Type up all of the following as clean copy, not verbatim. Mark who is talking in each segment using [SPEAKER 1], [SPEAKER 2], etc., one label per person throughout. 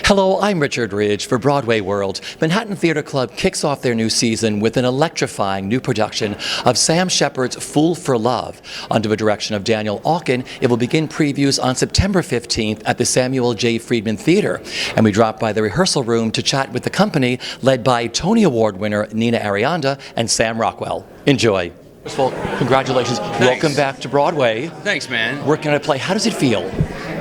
[SPEAKER 1] Hello, I'm Richard Ridge for BroadwayWorld. Manhattan Theatre Club kicks off their new season with an electrifying new production of Sam Shepard's Fool for Love. Under the direction of Daniel Aukin, it will begin previews on September 15th at the Samuel J. Friedman Theatre. And we drop by the rehearsal room to chat with the company, led by Tony Award winner Nina Arianda and Sam Rockwell. Enjoy. First of all, congratulations.
[SPEAKER 2] Thanks.
[SPEAKER 1] Welcome back to Broadway.
[SPEAKER 2] Thanks, man.
[SPEAKER 1] Working on a play. How does it feel?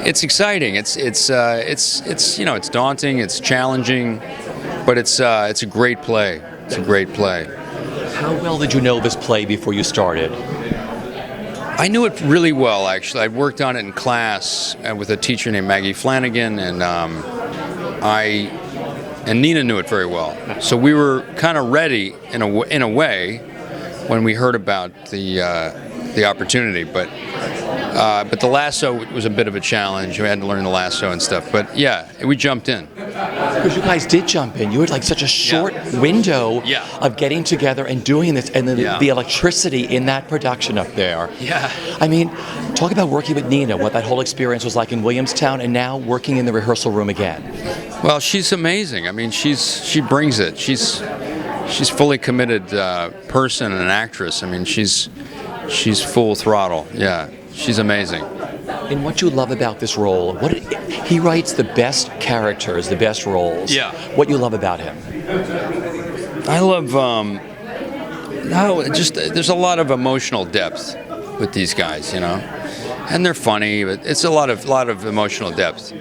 [SPEAKER 2] It's exciting. It's you know, it's daunting. It's challenging, but it's a great play. It's a great play.
[SPEAKER 1] How well did you know this play before you started?
[SPEAKER 2] I knew it really well, actually. I'd worked on it in class with a teacher named Maggie Flanagan, and Nina knew it very well. So we were kind of ready in a way when we heard about the opportunity, but the lasso was a bit of a challenge. We had to learn the lasso and stuff. But yeah, we jumped in.
[SPEAKER 1] Because you guys did jump in. You had like such a short window of getting together and doing this, and then the electricity in that production up there.
[SPEAKER 2] Yeah.
[SPEAKER 1] I mean, talk about working with Nina, what that whole experience was like in Williamstown, and now working in the rehearsal room again.
[SPEAKER 2] Well, she's amazing. I mean, she brings it. She's fully committed person and an actress. I mean, she's full throttle. Yeah. She's amazing.
[SPEAKER 1] And what you love about this role, he writes the best characters, the best roles.
[SPEAKER 2] Yeah.
[SPEAKER 1] What you love about him?
[SPEAKER 2] I love, there's a lot of emotional depth with these guys, you know, and they're funny, but it's a lot of emotional depth.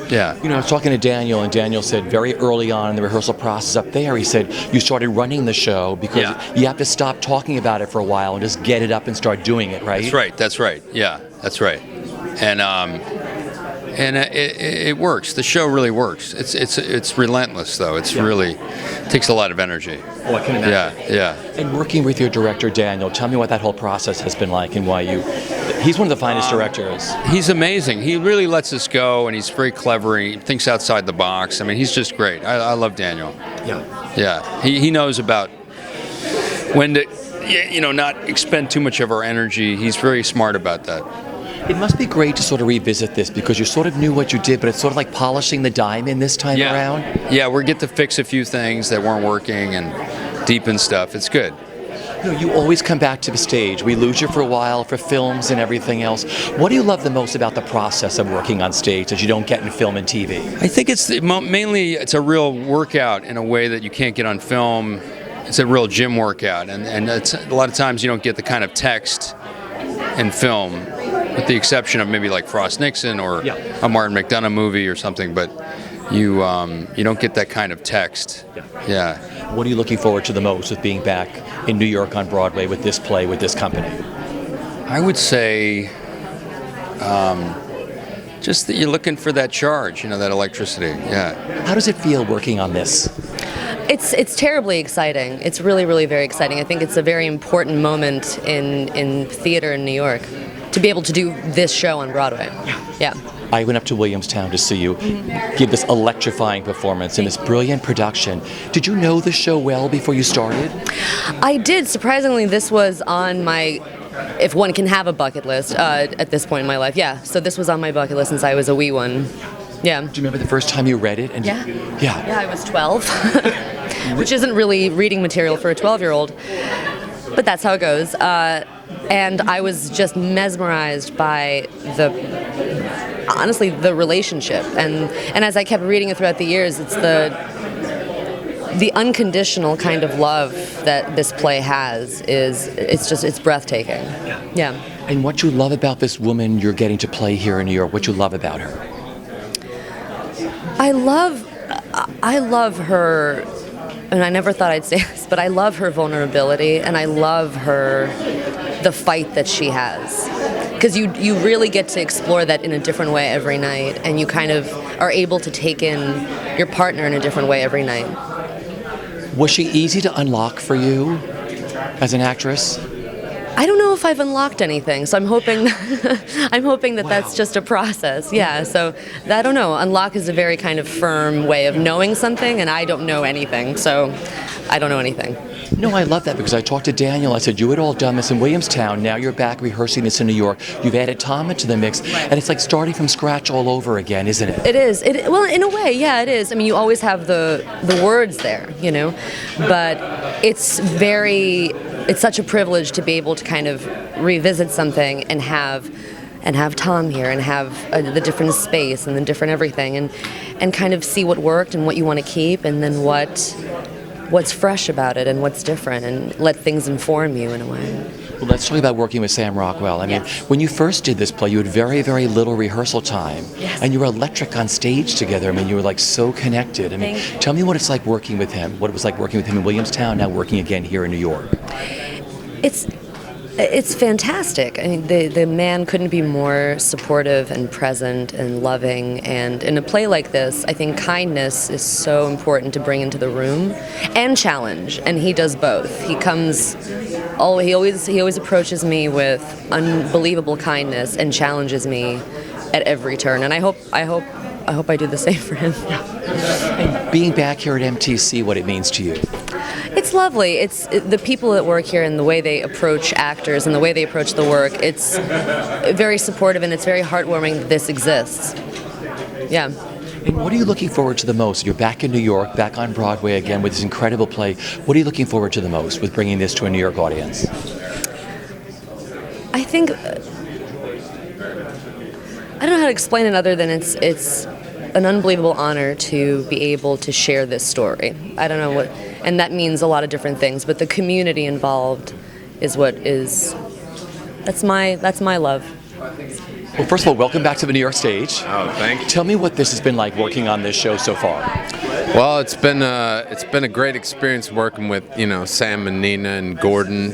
[SPEAKER 2] Yeah.
[SPEAKER 1] You know, I was talking to Daniel, and Daniel said very early on in the rehearsal process up there, he said you started running the show because you have to stop talking about it for a while and just get it up and start doing it, right?
[SPEAKER 2] That's right. Yeah, that's right. And it works. The show really works. It's relentless, though. It takes a lot of energy.
[SPEAKER 1] Oh, I can imagine.
[SPEAKER 2] Yeah.
[SPEAKER 1] And working with your director, Daniel, tell me what that whole process has been like and why he's one of the finest directors.
[SPEAKER 2] He's amazing. He really lets us go, and he's very clever. He thinks outside the box. I mean, he's just great. I love Daniel. Yeah. He knows about when to, not expend too much of our energy. He's very smart about that.
[SPEAKER 1] It must be great to sort of revisit this because you sort of knew what you did, but it's sort of like polishing the diamond this time around.
[SPEAKER 2] Yeah, we get to fix a few things that weren't working and deepen stuff. It's good.
[SPEAKER 1] You know, you always come back to the stage. We lose you for a while for films and everything else. What do you love the most about the process of working on stage that you don't get in film and TV?
[SPEAKER 2] I think it's mainly a real workout in a way that you can't get on film. It's a real gym workout, and it's, a lot of times you don't get the kind of text in film, with the exception of maybe like Frost Nixon or a Martin McDonagh movie or something, but you don't get that kind of text. Yeah.
[SPEAKER 1] What are you looking forward to the most with being back in New York on Broadway with this play, with this company?
[SPEAKER 2] I would say just that you're looking for that charge, that electricity. Yeah.
[SPEAKER 1] How does it feel working on this?
[SPEAKER 3] It's terribly exciting. It's really, really very exciting. I think it's a very important moment in theater in New York to be able to do this show on Broadway. Yeah.
[SPEAKER 1] I went up to Williamstown to see you give this electrifying performance in this brilliant production. Did you know the show well before you started?
[SPEAKER 3] I did. Surprisingly, this was on my, if one can have a bucket list at this point in my life. Yeah. So this was on my bucket list since I was a wee one. Yeah.
[SPEAKER 1] Do you remember the first time you read it?
[SPEAKER 3] Yeah, I was 12, which isn't really reading material for a 12-year-old, but that's how it goes. And I was just mesmerized by the relationship. And as I kept reading it throughout the years, it's the unconditional kind of love that this play has it's breathtaking. Yeah.
[SPEAKER 1] And what you love about this woman you're getting to play here in New York, what you love about her?
[SPEAKER 3] I love her, and I never thought I'd say this, but I love her vulnerability, and I love the fight that she has. Because you really get to explore that in a different way every night, and you kind of are able to take in your partner in a different way every night.
[SPEAKER 1] Was she easy to unlock for you as an actress?
[SPEAKER 3] I don't know if I've unlocked anything, so I'm hoping that that's just a process. Yeah, so I don't know. Unlock is a very kind of firm way of knowing something, and I don't know anything. So I don't know anything.
[SPEAKER 1] No, I love that because I talked to Daniel. I said, you had all done this in Williamstown. Now you're back rehearsing this in New York. You've added Tom into the mix. And it's like starting from scratch all over again, isn't it?
[SPEAKER 3] It is. Well, in a way, yeah, it is. I mean, you always have the words there, you know, but it's such a privilege to be able to kind of revisit something and have Tom here and have the different space and the different everything and kind of see what worked and what you want to keep and then what's fresh about it and what's different and let things inform you in a way.
[SPEAKER 1] Well, let's talk about working with Sam Rockwell. I mean, when you first did this play, you had very, very little rehearsal time.
[SPEAKER 3] Yes.
[SPEAKER 1] And you were electric on stage together. I mean, you were like so connected. I mean, tell me what it's like working with him, what it was like working with him in Williamstown, now working again here in New York.
[SPEAKER 3] It's fantastic. I mean, the man couldn't be more supportive and present and loving. And in a play like this, I think kindness is so important to bring into the room and challenge. And he does both. He always approaches me with unbelievable kindness and challenges me at every turn. And I hope I do the same for him.
[SPEAKER 1] And being back here at MTC, what it means to you?
[SPEAKER 3] It's lovely. It's the people that work here and the way they approach actors and the way they approach the work. It's very supportive and it's very heartwarming that this exists. Yeah.
[SPEAKER 1] And what are you looking forward to the most? You're back in New York, back on Broadway again with this incredible play. What are you looking forward to the most with bringing this to a New York audience?
[SPEAKER 3] I think I don't know how to explain it other than it's an unbelievable honor to be able to share this story. I don't know what, and that means a lot of different things, but the community involved is that's my love.
[SPEAKER 1] Well, first of all, welcome back to the New York stage.
[SPEAKER 4] Oh, thank you.
[SPEAKER 1] Tell me what this has been like working on this show so far.
[SPEAKER 4] Well, it's been a great experience working with Sam and Nina and Gordon.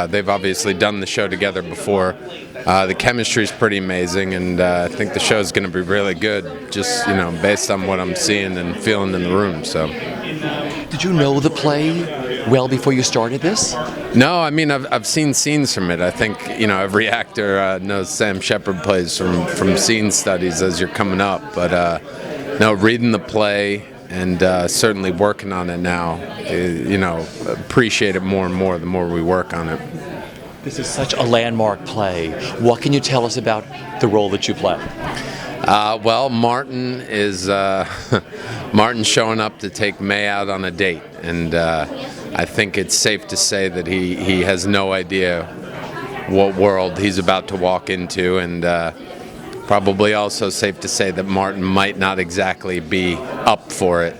[SPEAKER 4] They've obviously done the show together before. The chemistry is pretty amazing, and I think the show is going to be really good. Just based on what I'm seeing and feeling in the room. So.
[SPEAKER 1] Did you know the play well before you started this?
[SPEAKER 4] No, I mean I've seen scenes from it. I think every actor knows Sam Shepard plays from scene studies as you're coming up. But no, reading the play and certainly working on it now, appreciate it more and more the more we work on it.
[SPEAKER 1] This is such a landmark play. What can you tell us about the role that you play?
[SPEAKER 4] Well, Martin is Martin's showing up to take May out on a date, and I think it's safe to say that he has no idea what world he's about to walk into, and probably also safe to say that Martin might not exactly be up for it.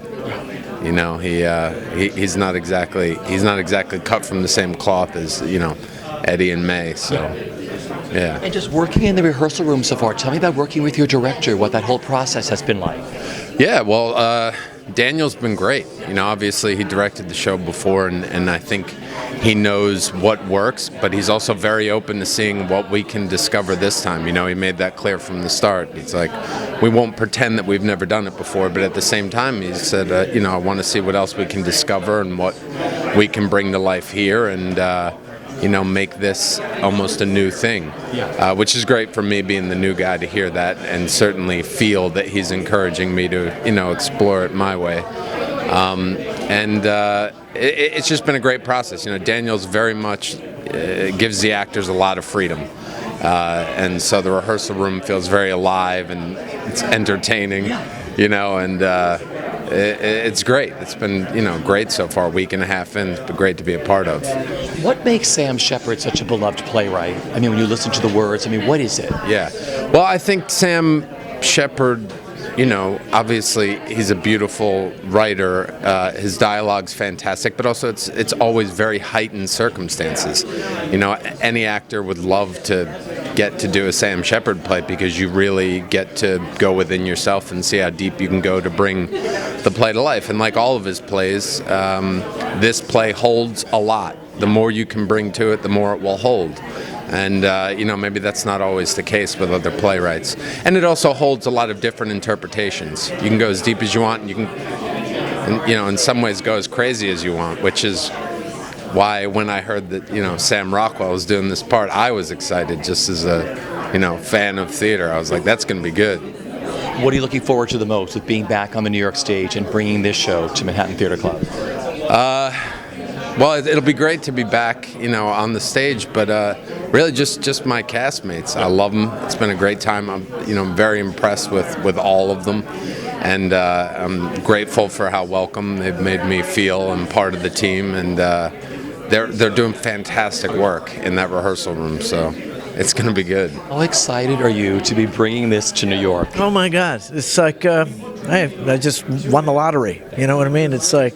[SPEAKER 4] He's not exactly cut from the same cloth as Eddie and May. So. Yeah.
[SPEAKER 1] And just working in the rehearsal room so far, tell me about working with your director, what that whole process has been like.
[SPEAKER 4] Yeah, well, Daniel's been great. Obviously he directed the show before, and I think he knows what works, but he's also very open to seeing what we can discover this time. He made that clear from the start. It's like, we won't pretend that we've never done it before, but at the same time, he said, I want to see what else we can discover and what we can bring to life here, and make this almost a new thing, which is great for me being the new guy to hear that and certainly feel that he's encouraging me to, explore it my way. It's just been a great process. Daniel's very much gives the actors a lot of freedom. And so the rehearsal room feels very alive and it's entertaining, and it's great. It's been, great so far, a week and a half in. It's been great to be a part of.
[SPEAKER 1] What makes Sam Shepard such a beloved playwright? I mean, when you listen to the words, what is it?
[SPEAKER 4] Yeah. Well, I think Sam Shepard, obviously he's a beautiful writer. His dialogue's fantastic, but also it's always very heightened circumstances. Any actor would love to get to do a Sam Shepard play because you really get to go within yourself and see how deep you can go to bring the play to life. And like all of his plays, this play holds a lot. The more you can bring to it, the more it will hold. And, maybe that's not always the case with other playwrights. And it also holds a lot of different interpretations. You can go as deep as you want, and you can, in some ways go as crazy as you want, which is why when I heard that, Sam Rockwell was doing this part, I was excited just as a, fan of theater. I was like, that's going to be good.
[SPEAKER 1] What are you looking forward to the most with being back on the New York stage and bringing this show to Manhattan Theatre Club?
[SPEAKER 4] Well, it'll be great to be back, on the stage, but really just my castmates. I love them. It's been a great time. I'm very impressed with all of them, and I'm grateful for how welcome they've made me feel. I'm part of the team, and they're doing fantastic work in that rehearsal room. So it's going to be good.
[SPEAKER 1] How excited are you to be bringing this to New York?
[SPEAKER 5] Oh my God! It's like I just won the lottery. You know what I mean? It's like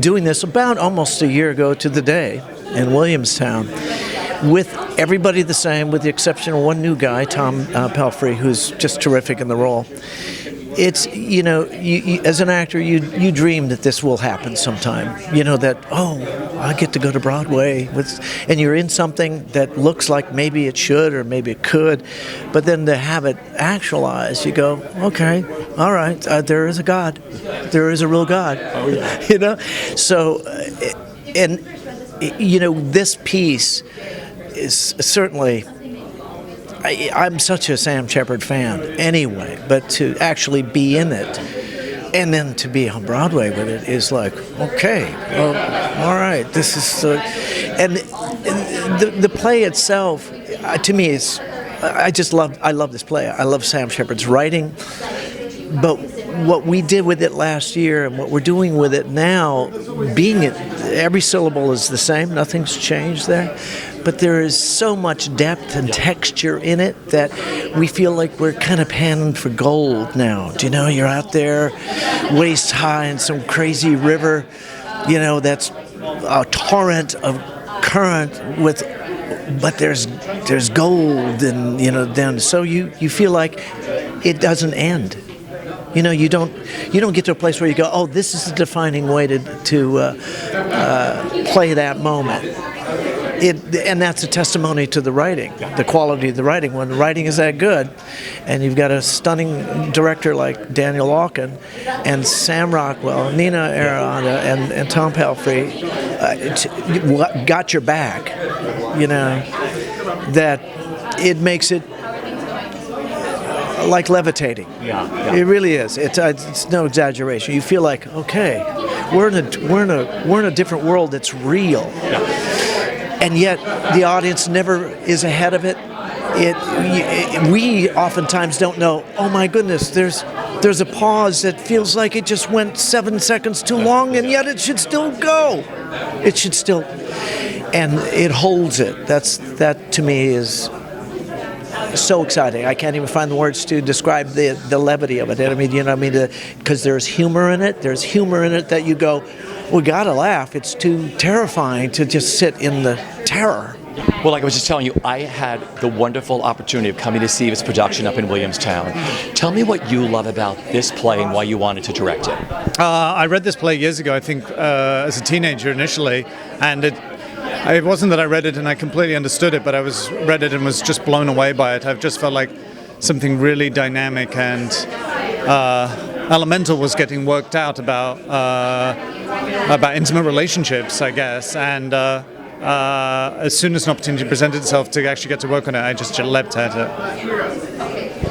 [SPEAKER 5] doing this about almost a year ago to the day in Williamstown, with everybody the same, with the exception of one new guy, Tom Pelphrey, who's just terrific in the role. It's, you as an actor, you dream that this will happen sometime. That, I get to go to Broadway, and you're in something that looks like maybe it should or maybe it could, but then to have it actualized, you go, okay, all right, there is a God. There is a real God. Oh, yeah. So, and, this piece is certainly... I'm such a Sam Shepard fan anyway, but to actually be in it and then to be on Broadway with it is like, okay, well, all right, this is... and the play itself, to me, is... I love this play. I love Sam Shepard's writing, but what we did with it last year and what we're doing with it now, being it, every syllable is the same, nothing's changed there. But there is so much depth and texture in it that we feel like we're kind of panning for gold now. You're out there waist high in some crazy river, that's a torrent of current but there's gold and down. So you feel like it doesn't end. You don't get to a place where you go, oh, this is the defining way to play that moment. And that's a testimony to the writing, the quality of the writing. When the writing is that good, and you've got a stunning director like Daniel Aukin, and Sam Rockwell, Nina Arianda, and Tom Pelphrey got your back, that it makes it like levitating. Yeah. It really is. It's no exaggeration. You feel like, okay, we're in a different world that's real. Yeah. And yet the audience never is ahead of it. We oftentimes don't know, oh my goodness, there's a pause that feels like it just went 7 seconds too long, and yet it should still go. It should still, and it holds it. That to me is so exciting. I can't even find the words to describe the levity of it. I mean, because there's humor in it. There's humor in it that you go, we gotta laugh. It's too terrifying to just sit in the terror.
[SPEAKER 1] Well, like I was just telling you, I had the wonderful opportunity of coming to see this production up in Williamstown. Tell me what you love about this play and why you wanted to direct it.
[SPEAKER 6] I read this play years ago, I think, as a teenager initially, and it wasn't that I read it and I completely understood it, but I read it and was just blown away by it. I've just felt like something really dynamic and elemental was getting worked out about intimate relationships, I guess, and as soon as an opportunity presented itself to actually get to work on it, I just leapt at it.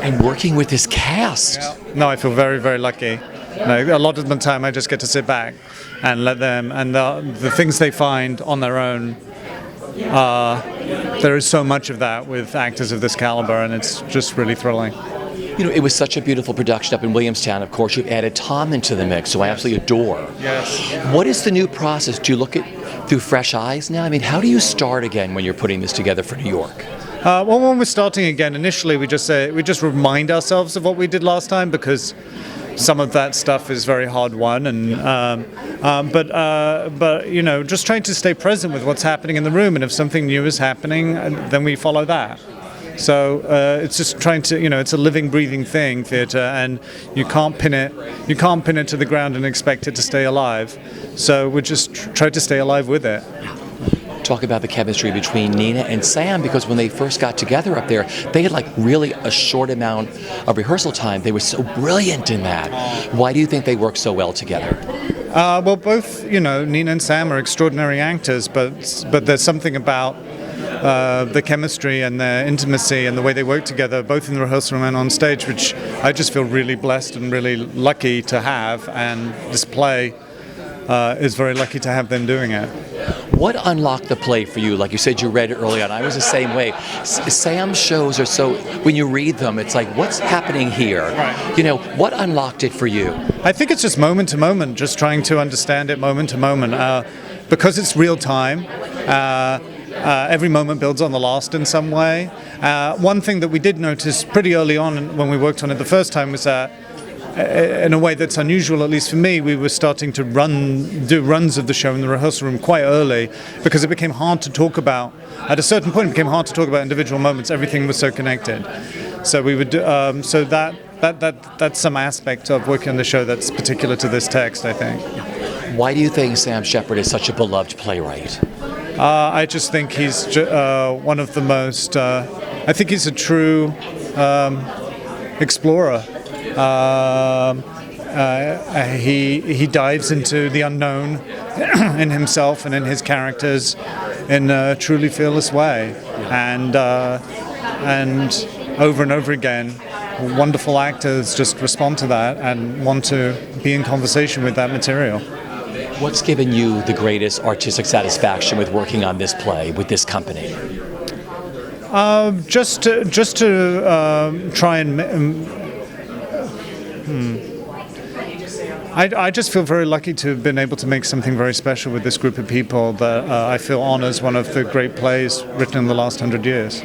[SPEAKER 1] And working with this cast.
[SPEAKER 6] Yeah. No, I feel very, very lucky. A lot of the time I just get to sit back and let them, and the things they find on their own, there is so much of that with actors of this caliber, and it's just really thrilling.
[SPEAKER 1] It was such a beautiful production up in Williamstown. Of course, you've added Tom into the mix, who I absolutely adore.
[SPEAKER 6] Yes.
[SPEAKER 1] What is the new process? Do you look at through fresh eyes now? I mean, how do you start again when you're putting this together for New York?
[SPEAKER 6] Well, when we're starting again, initially we just remind ourselves of what we did last time, because some of that stuff is very hard won, and but just trying to stay present with what's happening in the room, and if something new is happening, then we follow that. So it's just trying to, it's a living, breathing thing, theatre, and you can't pin it to the ground and expect it to stay alive. So we just try to stay alive with it.
[SPEAKER 1] Talk about the chemistry between Nina and Sam, because when they first got together up there, they had like really a short amount of rehearsal time. They were so brilliant in that. Why do you think they work so well together?
[SPEAKER 6] Well, both, Nina and Sam are extraordinary actors, but there's something about the chemistry and their intimacy and the way they work together, both in the rehearsal room and on stage, which I just feel really blessed and really lucky to have. And this play is very lucky to have them doing it.
[SPEAKER 1] What unlocked the play for you? Like you said, you read it early on. I was the same way. Sam's shows are so, when you read them, it's like, what's happening here?
[SPEAKER 6] Right.
[SPEAKER 1] You know, what unlocked it for you?
[SPEAKER 6] I think it's just moment to moment, just trying to understand it moment to moment. Because it's real time, every moment builds on the last in some way. One thing that we did notice pretty early on when we worked on it the first time was that, in a way that's unusual, at least for me, we were starting to do runs of the show in the rehearsal room quite early, because it became hard to talk about. At a certain point, it became hard to talk about individual moments. Everything was so connected. So we would. So that's some aspect of working on the show that's particular to this text, I think.
[SPEAKER 1] Why do you think Sam Shepard is such a beloved playwright?
[SPEAKER 6] I just think he's one of the most. I think he's a true explorer. He dives into the unknown in himself and in his characters in a truly fearless way, and over and over again, wonderful actors just respond to that and want to be in conversation with that material.
[SPEAKER 1] What's given you the greatest artistic satisfaction with working on this play with this company?
[SPEAKER 6] Just to try and. I just feel very lucky to have been able to make something very special with this group of people that I feel honors one of the great plays written in the last 100 years.